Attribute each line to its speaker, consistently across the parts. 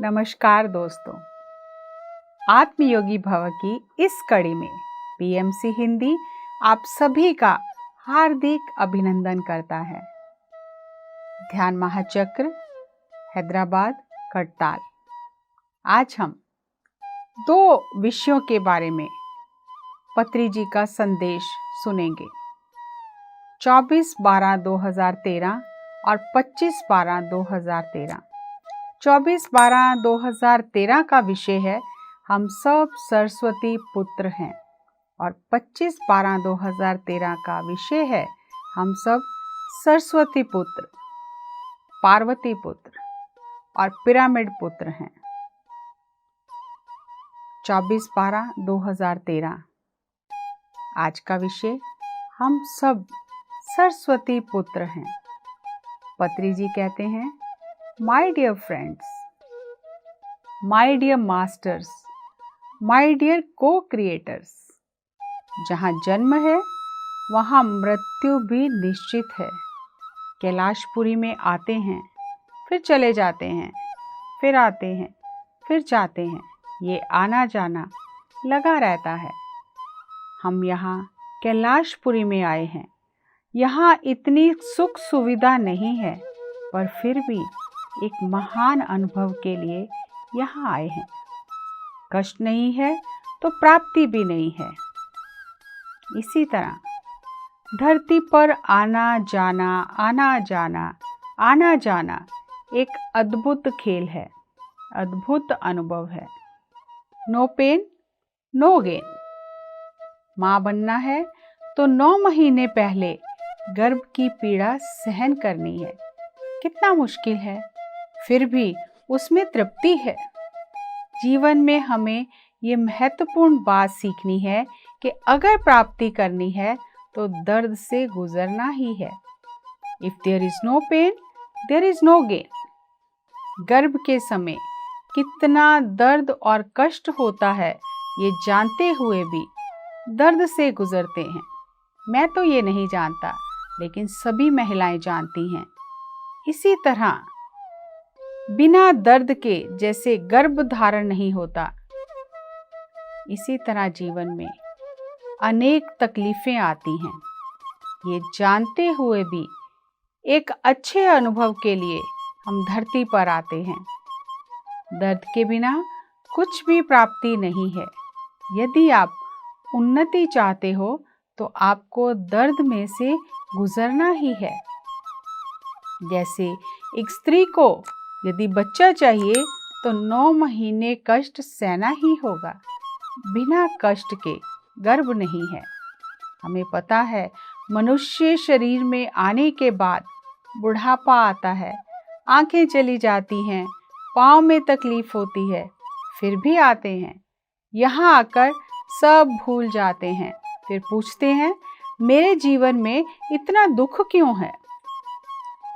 Speaker 1: नमस्कार दोस्तों, आत्मयोगी भव की इस कड़ी में पीएमसी हिंदी आप सभी का हार्दिक अभिनंदन करता है। ध्यान महाचक्र, हैदराबाद, करताल। आज हम दो विषयों के बारे में पत्री जी का संदेश सुनेंगे। 24/12/2013 और 25/12/2013। 24/12/2013 का विषय है हम सब सरस्वती पुत्र हैं और 25/12/2013 का विषय है हम सब सरस्वती पुत्र, पार्वती पुत्र और पिरामिड पुत्र हैं। 24/12/2013 आज का विषय हम सब सरस्वती पुत्र हैं। पत्री जी कहते हैं, my dear friends, my dear masters, my dear co-creators, जहाँ जन्म है वहाँ मृत्यु भी निश्चित है। कैलाशपुरी में आते हैं, फिर चले जाते हैं, फिर आते हैं, फिर जाते हैं। ये आना जाना लगा रहता है। हम यहाँ कैलाशपुरी में आए हैं। यहाँ इतनी सुख सुविधा नहीं है, पर फिर भी एक महान अनुभव के लिए यहाँ आए हैं। कष्ट नहीं है तो प्राप्ति भी नहीं है। इसी तरह धरती पर आना जाना, आना जाना, आना जाना एक अद्भुत खेल है, अद्भुत अनुभव है। No pain no gain. माँ बनना है तो 9 महीने पहले गर्भ की पीड़ा सहन करनी है। कितना मुश्किल है, फिर भी उसमें तृप्ति है। जीवन में हमें ये महत्वपूर्ण बात सीखनी है कि अगर प्राप्ति करनी है तो दर्द से गुजरना ही है। If there is no pain, there is no gain. गर्भ के समय कितना दर्द और कष्ट होता है, ये जानते हुए भी दर्द से गुजरते हैं। मैं तो ये नहीं जानता, लेकिन सभी महिलाएं जानती हैं। इसी तरह बिना दर्द के जैसे गर्भ धारण नहीं होता, इसी तरह जीवन में अनेक तकलीफें आती हैं। ये जानते हुए भी एक अच्छे अनुभव के लिए हम धरती पर आते हैं। दर्द के बिना कुछ भी प्राप्ति नहीं है। यदि आप उन्नति चाहते हो तो आपको दर्द में से गुजरना ही है। जैसे एक स्त्री को यदि बच्चा चाहिए तो 9 महीने कष्ट सहना ही होगा। बिना कष्ट के गर्भ नहीं है। हमें पता है, मनुष्य शरीर में आने के बाद बुढ़ापा आता है, आंखें चली जाती हैं, पाँव में तकलीफ होती है, फिर भी आते हैं। यहाँ आकर सब भूल जाते हैं, फिर पूछते हैं मेरे जीवन में इतना दुख क्यों है।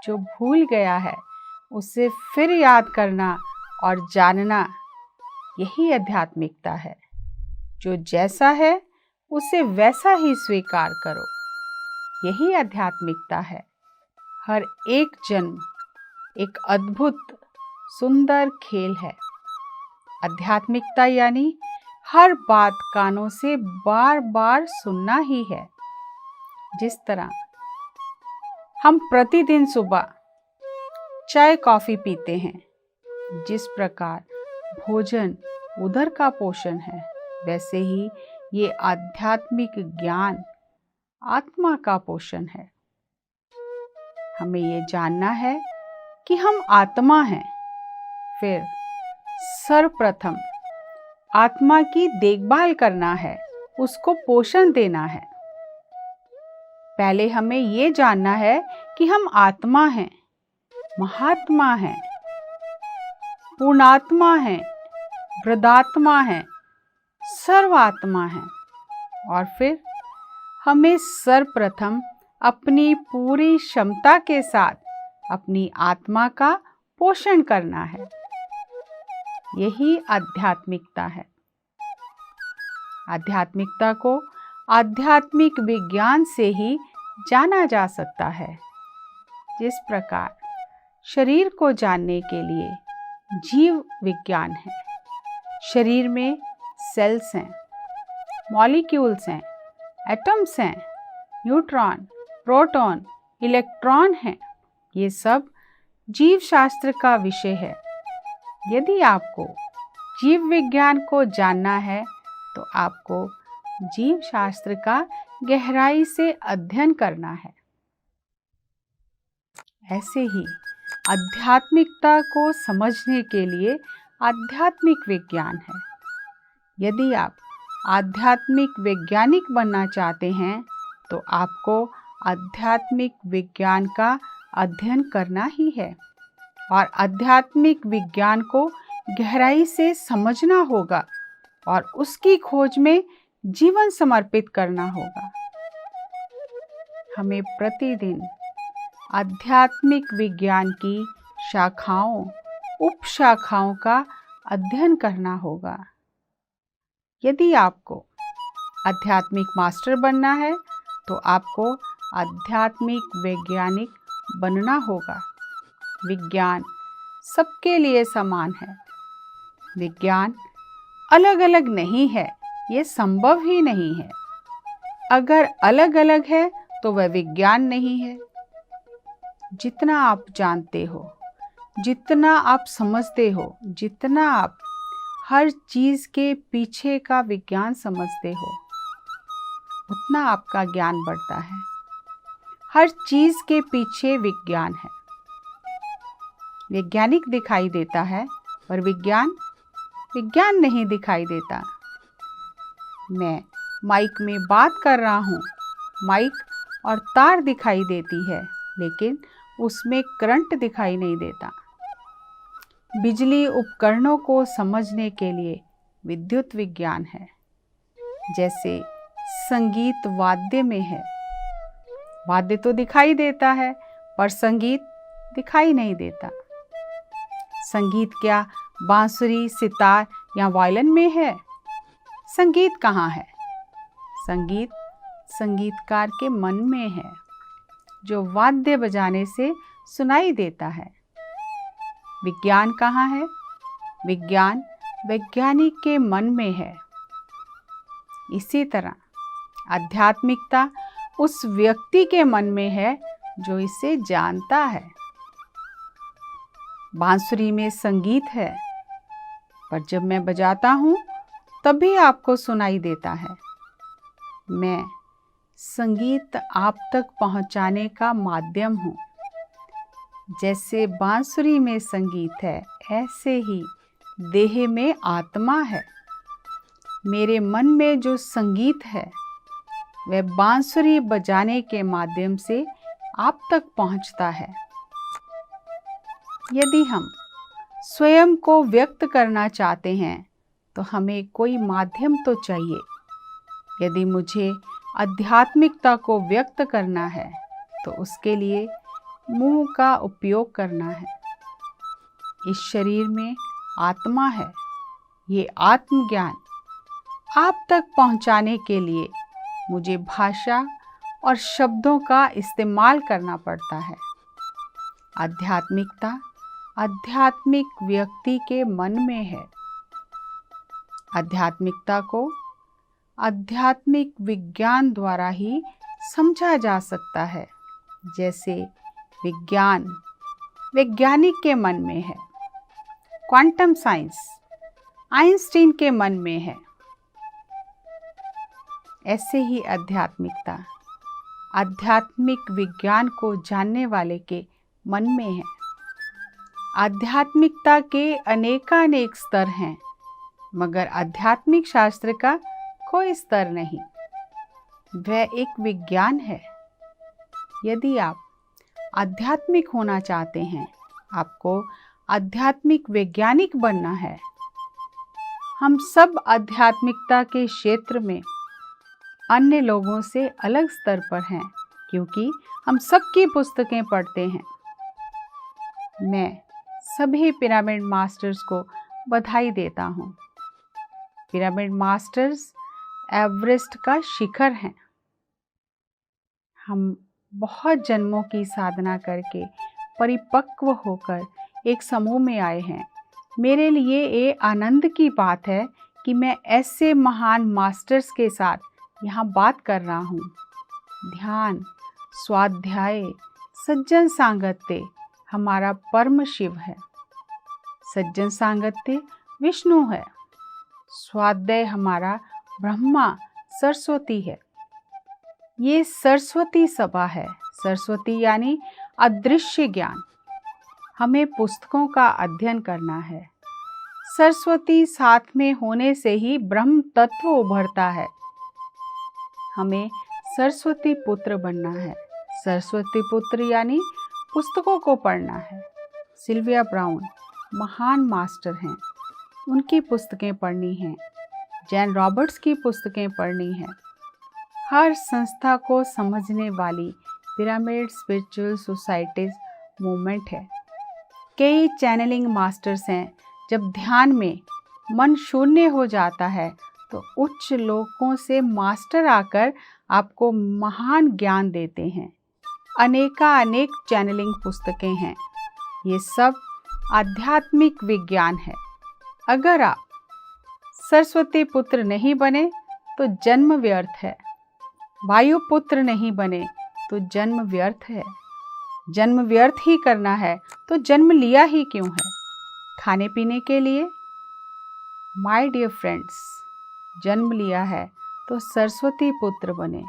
Speaker 1: जो भूल गया है उसे फिर याद करना और जानना, यही आध्यात्मिकता है। जो जैसा है उसे वैसा ही स्वीकार करो, यही आध्यात्मिकता है। हर एक जन्म एक अद्भुत सुंदर खेल है। आध्यात्मिकता यानी हर बात कानों से बार बार सुनना ही है। जिस तरह हम प्रतिदिन सुबह चाय कॉफी पीते हैं, जिस प्रकार भोजन उदर का पोषण है, वैसे ही ये आध्यात्मिक ज्ञान आत्मा का पोषण है। हमें ये जानना है कि हम आत्मा हैं। फिर सर्वप्रथम आत्मा की देखभाल करना है, उसको पोषण देना है। पहले हमें ये जानना है कि हम आत्मा हैं, महात्मा हैं, पूर्णात्मा हैं, वृद्धात्मा हैं, सर्वात्मा हैं। और फिर हमें सर्वप्रथम अपनी पूरी क्षमता के साथ अपनी आत्मा का पोषण करना है। यही आध्यात्मिकता है। आध्यात्मिकता को आध्यात्मिक विज्ञान से ही जाना जा सकता है। जिस प्रकार शरीर को जानने के लिए जीव विज्ञान है। शरीर में सेल्स हैं, मॉलिक्यूल्स हैं, एटम्स हैं, न्यूट्रॉन, प्रोटॉन, इलेक्ट्रॉन हैं। ये सब जीव शास्त्र का विषय है। यदि आपको जीव विज्ञान को जानना है तो आपको जीव शास्त्र का गहराई से अध्ययन करना है। ऐसे ही आध्यात्मिकता को समझने के लिए आध्यात्मिक विज्ञान है। यदि आप आध्यात्मिक वैज्ञानिक बनना चाहते हैं तो आपको आध्यात्मिक विज्ञान का अध्ययन करना ही है और आध्यात्मिक विज्ञान को गहराई से समझना होगा और उसकी खोज में जीवन समर्पित करना होगा। हमें प्रतिदिन आध्यात्मिक विज्ञान की शाखाओं, उपशाखाओं का अध्ययन करना होगा। यदि आपको आध्यात्मिक मास्टर बनना है तो आपको आध्यात्मिक वैज्ञानिक बनना होगा। विज्ञान सबके लिए समान है। विज्ञान अलग अलग नहीं है, ये संभव ही नहीं है। अगर अलग अलग है तो वह विज्ञान नहीं है। जितना आप जानते हो, जितना आप समझते हो, जितना आप हर चीज़ के पीछे का विज्ञान समझते हो, उतना आपका ज्ञान बढ़ता है। हर चीज़ के पीछे विज्ञान है। वैज्ञानिक दिखाई देता है पर विज्ञान नहीं दिखाई देता। मैं माइक में बात कर रहा हूँ, माइक और तार दिखाई देती है लेकिन उसमें करंट दिखाई नहीं देता। बिजली उपकरणों को समझने के लिए विद्युत विज्ञान है। जैसे संगीत वाद्य में है, वाद्य तो दिखाई देता है पर संगीत दिखाई नहीं देता। संगीत क्या बांसुरी, सितार या वायलिन में है? संगीत कहाँ है? संगीत संगीतकार के मन में है, जो वाद्य बजाने से सुनाई देता है। विज्ञान कहाँ है? विज्ञान वैज्ञानिक के मन में है। इसी तरह आध्यात्मिकता उस व्यक्ति के मन में है जो इसे जानता है। बांसुरी में संगीत है पर जब मैं बजाता हूँ तभी आपको सुनाई देता है। मैं संगीत आप तक पहुँचाने का माध्यम हूँ। जैसे बांसुरी में संगीत है, ऐसे ही देह में आत्मा है। मेरे मन में जो संगीत है वह बांसुरी बजाने के माध्यम से आप तक पहुंचता है। यदि हम स्वयं को व्यक्त करना चाहते हैं तो हमें कोई माध्यम तो चाहिए। यदि मुझे आध्यात्मिकता को व्यक्त करना है तो उसके लिए मुंह का उपयोग करना है। इस शरीर में आत्मा है। ये आत्मज्ञान आप तक पहुंचाने के लिए मुझे भाषा और शब्दों का इस्तेमाल करना पड़ता है। आध्यात्मिकता आध्यात्मिक व्यक्ति के मन में है। आध्यात्मिकता को आध्यात्मिक विज्ञान द्वारा ही समझा जा सकता है। जैसे विज्ञान वैज्ञानिक के मन में है, क्वांटम साइंस आइंस्टीन के मन में है, ऐसे ही आध्यात्मिकता आध्यात्मिक विज्ञान को जानने वाले के मन में है। आध्यात्मिकता के अनेकानेक स्तर हैं, मगर आध्यात्मिक शास्त्र का कोई स्तर नहीं। वह एक विज्ञान है। यदि आप आध्यात्मिक होना चाहते हैं, आपको आध्यात्मिक वैज्ञानिक बनना है। हम सब आध्यात्मिकता के क्षेत्र में अन्य लोगों से अलग स्तर पर हैं, क्योंकि हम सबकी पुस्तकें पढ़ते हैं। मैं सभी पिरामिड मास्टर्स को बधाई देता हूँ। पिरामिड मास्टर्स एवरेस्ट का शिखर हैं। हम बहुत जन्मों की साधना करके परिपक्व होकर एक समूह में आए हैं मेरे लिए ये आनंद की बात है कि मैं ऐसे महान मास्टर्स के साथ यहाँ बात कर रहा हूँ। ध्यान, स्वाध्याय, सज्जन सांगत्य हमारा परम शिव है। सज्जन सांगत्य विष्णु है। स्वाध्याय हमारा ब्रह्मा सरस्वती है। ये सरस्वती सभा है। सरस्वती यानी अदृश्य ज्ञान। हमें पुस्तकों का अध्ययन करना है। सरस्वती साथ में होने से ही ब्रह्म तत्व उभरता है। हमें सरस्वती पुत्र बनना है। सरस्वती पुत्र यानी पुस्तकों को पढ़ना है। सिल्विया ब्राउन महान मास्टर हैं। उनकी पुस्तकें पढ़नी हैं। जैन रॉबर्ट्स की पुस्तकें पढ़नी हैं। हर संस्था को समझने वाली पिरामिड स्पिरिचुअल सोसाइटीज मूवमेंट है। कई चैनलिंग मास्टर्स हैं। जब ध्यान में मन शून्य हो जाता है तो उच्च लोकों से मास्टर आकर आपको महान ज्ञान देते हैं। अनेक चैनलिंग पुस्तकें हैं। ये सब आध्यात्मिक विज्ञान है। अगर आप सरस्वती पुत्र नहीं बने तो जन्म व्यर्थ है। वायु पुत्र नहीं बने तो जन्म व्यर्थ है। जन्म व्यर्थ ही करना है तो जन्म लिया ही क्यों है? खाने पीने के लिए? माय डियर फ्रेंड्स, जन्म लिया है तो सरस्वती पुत्र बने।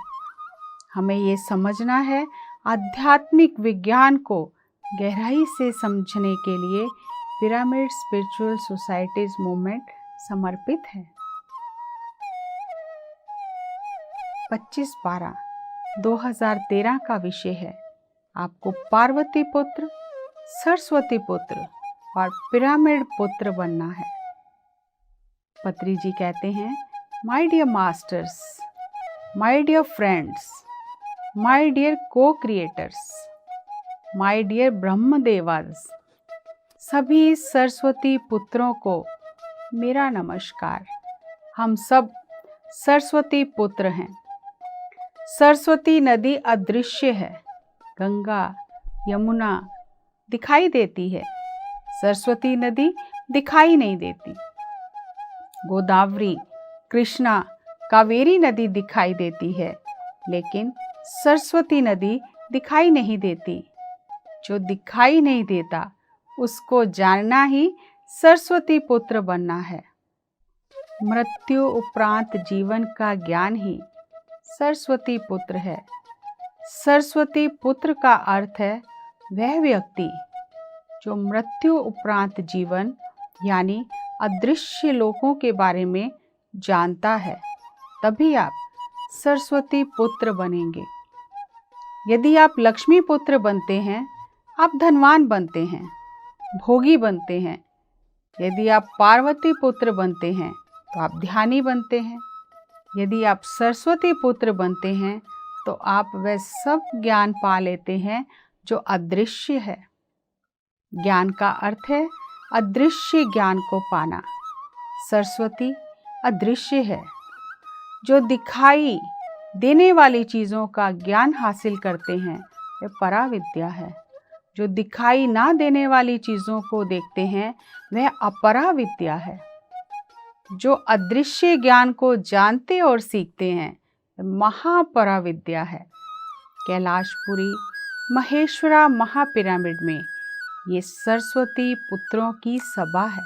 Speaker 1: हमें ये समझना है, आध्यात्मिक विज्ञान को गहराई से समझने के लिए पिरामिड स्पिरिचुअल सोसाइटीज मूवमेंट समर्पित है। 25/12/2013 का विषय है आपको पार्वती पुत्र, सरस्वती पुत्र और पिरामिड पुत्र बनना है। पत्री जी कहते हैं, my dear masters, my dear friends, my dear co-creators, my dear ब्रह्मदेवास, सभी सरस्वती पुत्रों को मेरा नमस्कार। हम सब सरस्वती पुत्र हैं। सरस्वती नदी अदृश्य है। गंगा, यमुना दिखाई देती है। सरस्वती नदी दिखाई नहीं देती। गोदावरी, कृष्णा, कावेरी नदी दिखाई देती है, लेकिन सरस्वती नदी दिखाई नहीं देती। जो दिखाई नहीं देता उसको जानना ही सरस्वती पुत्र बनना है। मृत्यु उपरांत जीवन का ज्ञान ही सरस्वती पुत्र है। सरस्वती पुत्र का अर्थ है वह व्यक्ति जो मृत्यु उपरांत जीवन यानी अदृश्य लोकों के बारे में जानता है। तभी आप सरस्वती पुत्र बनेंगे। यदि आप लक्ष्मी पुत्र बनते हैं, आप धनवान बनते हैं, भोगी बनते हैं। यदि आप पार्वती पुत्र बनते हैं तो आप ध्यानी बनते हैं। यदि आप सरस्वती पुत्र बनते हैं तो आप वह सब ज्ञान पा लेते हैं जो अदृश्य है। ज्ञान का अर्थ है अदृश्य ज्ञान को पाना। सरस्वती अदृश्य है। जो दिखाई देने वाली चीज़ों का ज्ञान हासिल करते हैं वह पराविद्या है। जो दिखाई ना देने वाली चीज़ों को देखते हैं वह अपराविद्या है। जो अदृश्य ज्ञान को जानते और सीखते हैं महापराविद्या है। कैलाशपुरी महेश्वरा महापिरामिड में ये सरस्वती पुत्रों की सभा है।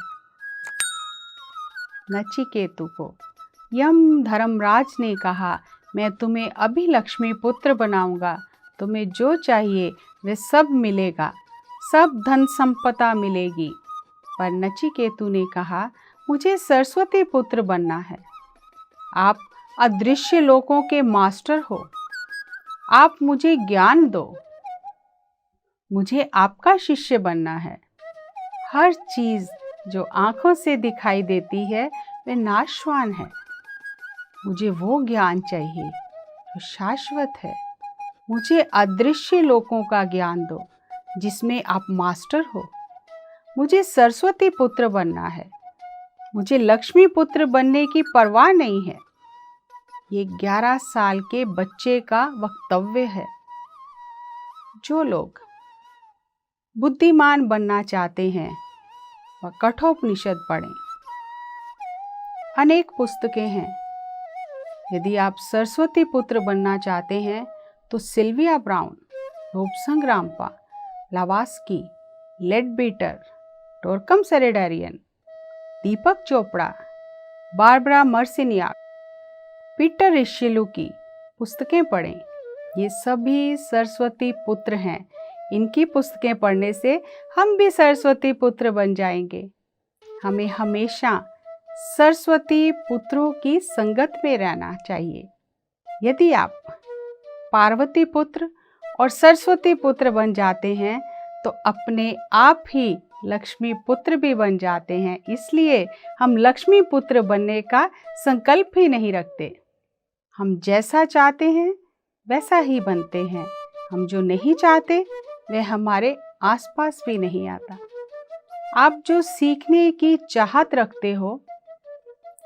Speaker 1: नचिकेतु को यम धर्मराज ने कहा, मैं तुम्हें अभी लक्ष्मी पुत्र बनाऊंगा। तुम्हें जो चाहिए वह सब मिलेगा, सब धन संपदा मिलेगी। पर नचिकेतु ने कहा, मुझे सरस्वती पुत्र बनना है। आप अदृश्य लोकों के मास्टर हो। आप मुझे ज्ञान दो। मुझे आपका शिष्य बनना है। हर चीज जो आंखों से दिखाई देती है वह नाशवान है। मुझे वो ज्ञान चाहिए जो शाश्वत है। मुझे अदृश्य लोकों का ज्ञान दो जिसमें आप मास्टर हो। मुझे सरस्वती पुत्र बनना है। मुझे लक्ष्मी पुत्र बनने की परवाह नहीं है। ये 11 साल के बच्चे का वक्तव्य है। जो लोग बुद्धिमान बनना चाहते हैं और कठोपनिषद पढ़ें। अनेक पुस्तकें हैं। यदि आप सरस्वती पुत्र बनना चाहते हैं तो सिल्विया ब्राउन, रोबसन ग्राम्पा, ब्लावात्स्की, लेडबीटर, टोर्कम सेरेडारियन, दीपक चोपड़ा, बारबरा मर्सिनियाक, पीटर रिश्यलू की पुस्तकें पढ़ें। ये सभी सरस्वती पुत्र हैं। इनकी पुस्तकें पढ़ने से हम भी सरस्वती पुत्र बन जाएंगे। हमें हमेशा सरस्वती पुत्रों की संगत में रहना चाहिए। यदि आप पार्वती पुत्र और सरस्वती पुत्र बन जाते हैं तो अपने आप ही लक्ष्मी पुत्र भी बन जाते हैं। इसलिए हम लक्ष्मी पुत्र बनने का संकल्प ही नहीं रखते। हम जैसा चाहते हैं वैसा ही बनते हैं। हम जो नहीं चाहते वह हमारे आसपास भी नहीं आता। आप जो सीखने की चाहत रखते हो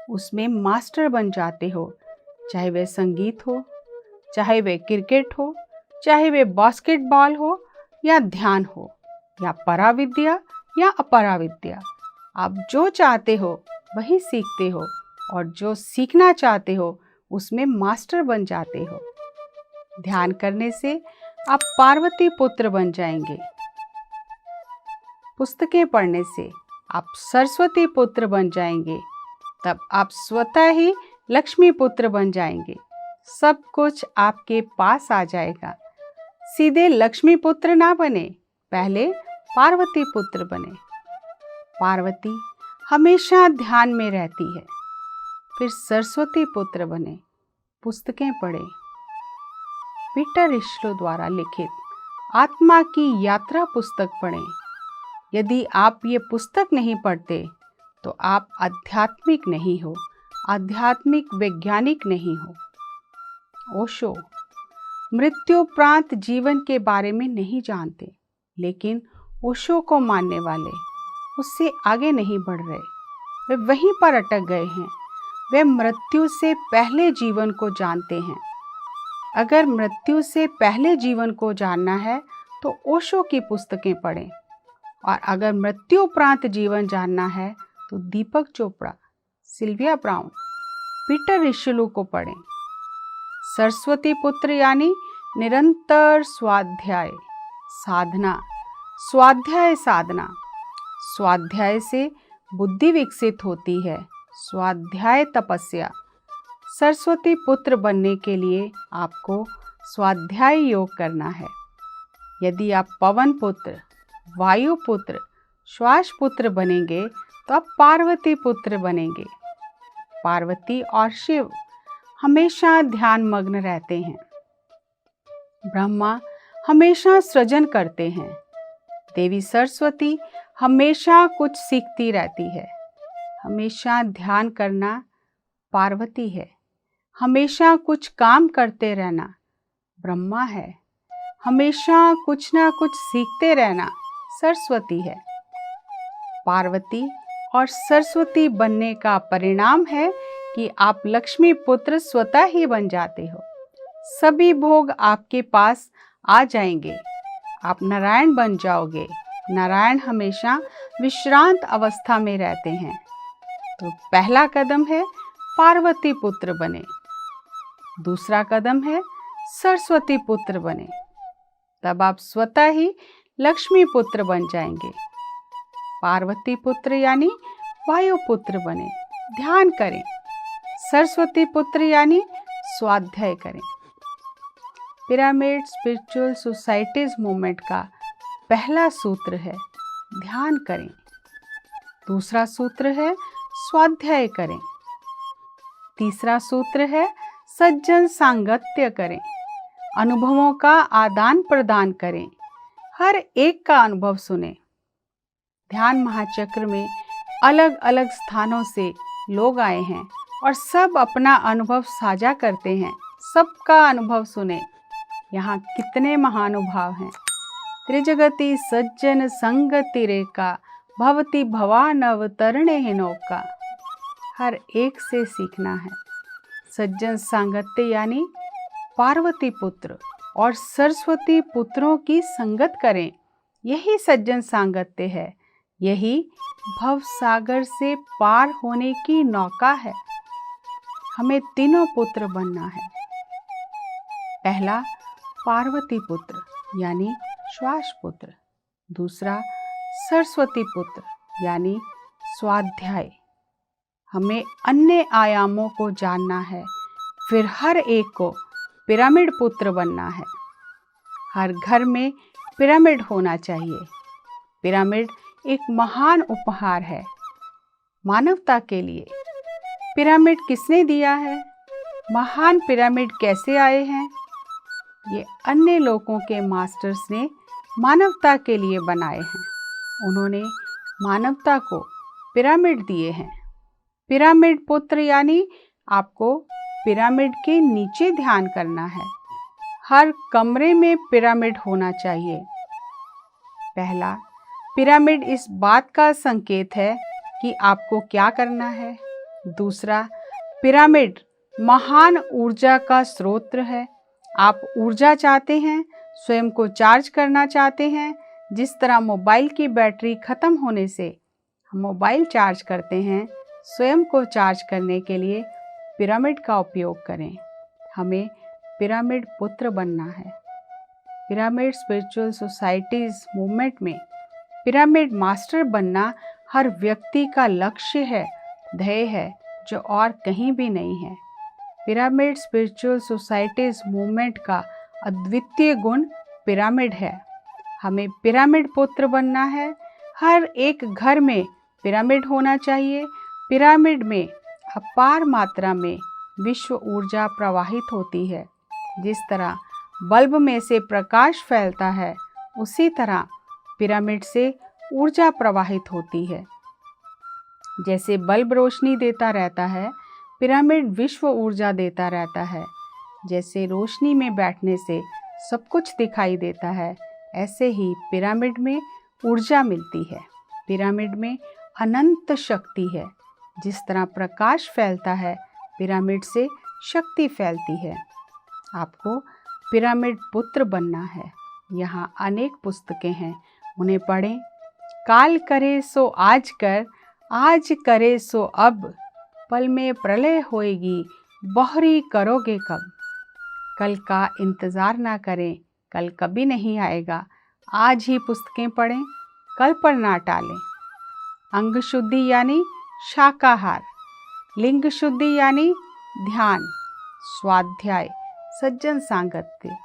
Speaker 1: उसमें मास्टर बन जाते हो, चाहे वह संगीत हो, चाहे वह क्रिकेट हो, चाहे वह बास्केटबॉल हो या ध्यान हो या पराविद्या या अपराविद्या। आप जो चाहते हो वही सीखते हो और जो सीखना चाहते हो उसमें मास्टर बन जाते हो। ध्यान करने से आप पार्वती पुत्र बन जाएंगे। पुस्तकें पढ़ने से आप सरस्वती पुत्र बन जाएंगे। तब आप स्वतः ही लक्ष्मी पुत्र बन जाएंगे। सब कुछ आपके पास आ जाएगा। सीधे लक्ष्मी पुत्र ना बने, पहले पार्वती पुत्र बने। पार्वती हमेशा ध्यान में रहती है, फिर सरस्वती पुत्र बने। पुस्तकें पढ़ें। पीटर रिश्यलू द्वारा लिखित आत्मा की यात्रा पुस्तक पढ़ें। यदि आप ये पुस्तक नहीं पढ़ते तो आप आध्यात्मिक नहीं हो, आध्यात्मिक वैज्ञानिक नहीं हो। ओशो मृत्युपरांत जीवन के बारे में नहीं जानते, लेकिन ओशो को मानने वाले उससे आगे नहीं बढ़ रहे। वे वहीं पर अटक गए हैं। वे मृत्यु से पहले जीवन को जानते हैं। अगर मृत्यु से पहले जीवन को जानना है तो ओशो की पुस्तकें पढ़ें, और अगर मृत्यु उपरांत जीवन जानना है तो दीपक चोपड़ा, सिल्विया ब्राउन, पीटर रिश्यलू को पढ़ें। सरस्वती पुत्र यानी निरंतर स्वाध्याय साधना। स्वाध्याय साधना। स्वाध्याय से बुद्धि विकसित होती है। स्वाध्याय तपस्या। सरस्वती पुत्र बनने के लिए आपको स्वाध्याय योग करना है। यदि आप पवन पुत्र, वायु पुत्र, श्वास पुत्र बनेंगे तो आप पार्वती पुत्र बनेंगे। पार्वती और शिव हमेशा ध्यान मग्न रहते हैं। ब्रह्मा हमेशा सृजन करते हैं। देवी सरस्वती हमेशा कुछ सीखती रहती है। हमेशा ध्यान करना पार्वती है। हमेशा कुछ काम करते रहना ब्रह्मा है। हमेशा कुछ ना कुछ सीखते रहना सरस्वती है। पार्वती और सरस्वती बनने का परिणाम है कि आप लक्ष्मी पुत्र स्वतः ही बन जाते हो। सभी भोग आपके पास आ जाएंगे। आप नारायण बन जाओगे। नारायण हमेशा विश्रांत अवस्था में रहते हैं। तो पहला कदम है पार्वती पुत्र बने। दूसरा कदम है सरस्वती पुत्र बने। तब आप स्वतः ही लक्ष्मी पुत्र बन जाएंगे। पार्वती पुत्र यानी वायु पुत्र बने, ध्यान करें। सरस्वती पुत्र यानी स्वाध्याय करें। पिरामिड स्पिरिचुअल सोसाइटीज मूवमेंट का पहला सूत्र है ध्यान करें। दूसरा सूत्र है स्वाध्याय करें। तीसरा सूत्र है सज्जन सांगत्य करें। अनुभवों का आदान प्रदान करें। हर एक का अनुभव सुने। ध्यान महाचक्र में अलग अलग स्थानों से लोग आए हैं और सब अपना अनुभव साझा करते हैं। सबका अनुभव सुने। यहाँ कितने महानुभाव हैं। त्रिजगति सज्जन संगति रेखा भवती भवानवतरणे ही नौका। हर एक से सीखना है। सज्जन सांगत्य यानी पार्वती पुत्र और सरस्वती पुत्रों की संगत करें। यही सज्जन सांगत्य है यही भव सागर से पार होने की नौका है। हमें तीनों पुत्र बनना है। पहला पार्वती पुत्र यानी श्वास पुत्र, दूसरा सरस्वती पुत्र यानी स्वाध्याय। हमें अन्य आयामों को जानना है, फिर हर एक को पिरामिड पुत्र बनना है। हर घर में पिरामिड होना चाहिए। पिरामिड एक महान उपहार है मानवता के लिए। पिरामिड किसने दिया है? महान पिरामिड कैसे आए हैं? ये अन्य लोगों के मास्टर्स ने मानवता के लिए बनाए हैं। उन्होंने मानवता को पिरामिड दिए हैं। पिरामिड पुत्र यानी आपको पिरामिड के नीचे ध्यान करना है। हर कमरे में पिरामिड होना चाहिए। पहला, पिरामिड इस बात का संकेत है कि आपको क्या करना है। दूसरा, पिरामिड महान ऊर्जा का स्रोत है। आप ऊर्जा चाहते हैं, स्वयं को चार्ज करना चाहते हैं। जिस तरह मोबाइल की बैटरी खत्म होने से हम मोबाइल चार्ज करते हैं, स्वयं को चार्ज करने के लिए पिरामिड का उपयोग करें। हमें पिरामिड पुत्र बनना है। पिरामिड स्पिरिचुअल सोसाइटीज मूवमेंट में पिरामिड मास्टर बनना हर व्यक्ति का लक्ष्य है, ध्येय है, जो और कहीं भी नहीं है। पिरामिड स्पिरिचुअल सोसाइटीज मूवमेंट का अद्वितीय गुण पिरामिड है। हमें पिरामिड पुत्र बनना है। हर एक घर में पिरामिड होना चाहिए। पिरामिड में अपार मात्रा में विश्व ऊर्जा प्रवाहित होती है। जिस तरह बल्ब में से प्रकाश फैलता है, उसी तरह पिरामिड से ऊर्जा प्रवाहित होती है। जैसे बल्ब रोशनी देता रहता है, पिरामिड विश्व ऊर्जा देता रहता है। जैसे रोशनी में बैठने से सब कुछ दिखाई देता है, ऐसे ही पिरामिड में ऊर्जा मिलती है। पिरामिड में अनंत शक्ति है। जिस तरह प्रकाश फैलता है, पिरामिड से शक्ति फैलती है। आपको पिरामिड पुत्र बनना है। यहाँ अनेक पुस्तकें हैं, उन्हें पढ़ें। काल करे सो आज कर, आज करे सो अब, पल में प्रलय होएगी, बहरी करोगे कब। कल का इंतज़ार ना करें, कल कभी नहीं आएगा। आज ही पुस्तकें पढ़ें, कल पर ना टालें। अंग शुद्धि यानी शाकाहार, लिंग शुद्धि यानी ध्यान, स्वाध्याय, सज्जन सांगत्य,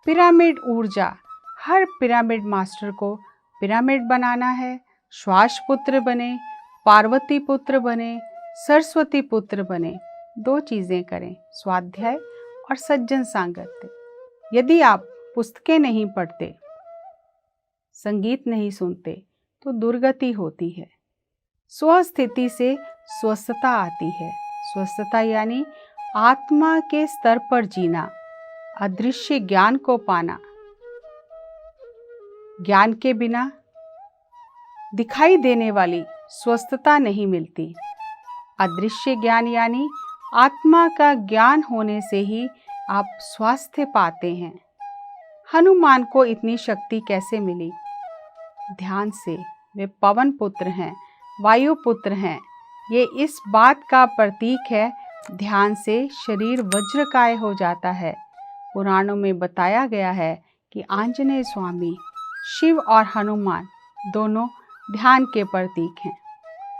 Speaker 1: पिरामिड ऊर्जा। हर पिरामिड मास्टर को पिरामिड बनाना है। श्वास पुत्र बने, पार्वती पुत्र बने, सरस्वती पुत्र बने। 2 चीज़ें करें, स्वाध्याय और सज्जन सांगत्य। यदि आप पुस्तकें नहीं पढ़ते, संगीत नहीं सुनते, तो दुर्गति होती है। स्वस्थिति से स्वस्थता आती है। स्वस्थता यानी आत्मा के स्तर पर जीना, अदृश्य ज्ञान को पाना। ज्ञान के बिना दिखाई देने वाली स्वस्थता नहीं मिलती। अदृश्य ज्ञान यानी आत्मा का ज्ञान होने से ही आप स्वास्थ्य पाते हैं। हनुमान को इतनी शक्ति कैसे मिली? ध्यान से। वे पवन पुत्र हैं, वायु पुत्र हैं। ये इस बात का प्रतीक है, ध्यान से शरीर वज्रकाय हो जाता है। पुराणों में बताया गया है कि आंजनेय स्वामी, शिव और हनुमान दोनों ध्यान के प्रतीक हैं।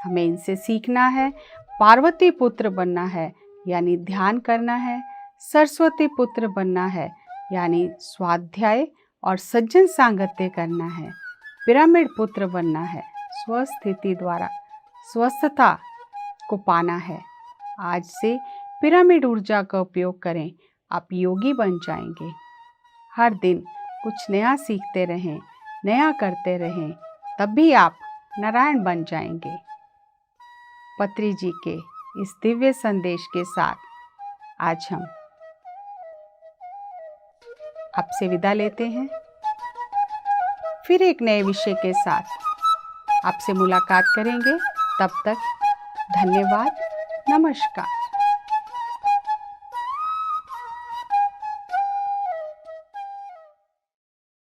Speaker 1: हमें इनसे सीखना है। पार्वती पुत्र बनना है यानी ध्यान करना है। सरस्वती पुत्र बनना है यानी स्वाध्याय और सज्जन सांगत्य करना है। पिरामिड पुत्र बनना है, स्वस्थिति द्वारा स्वस्थता को पाना है। आज से पिरामिड ऊर्जा का उपयोग करें, आप योगी बन जाएंगे। हर दिन कुछ नया सीखते रहें, नया करते रहें, तब भी आप नारायण बन जाएंगे। पत्री जी के इस दिव्य संदेश के साथ आज हम आपसे विदा लेते हैं। फिर एक नए विषय के साथ आपसे मुलाकात करेंगे। तब तक धन्यवाद, नमस्कार।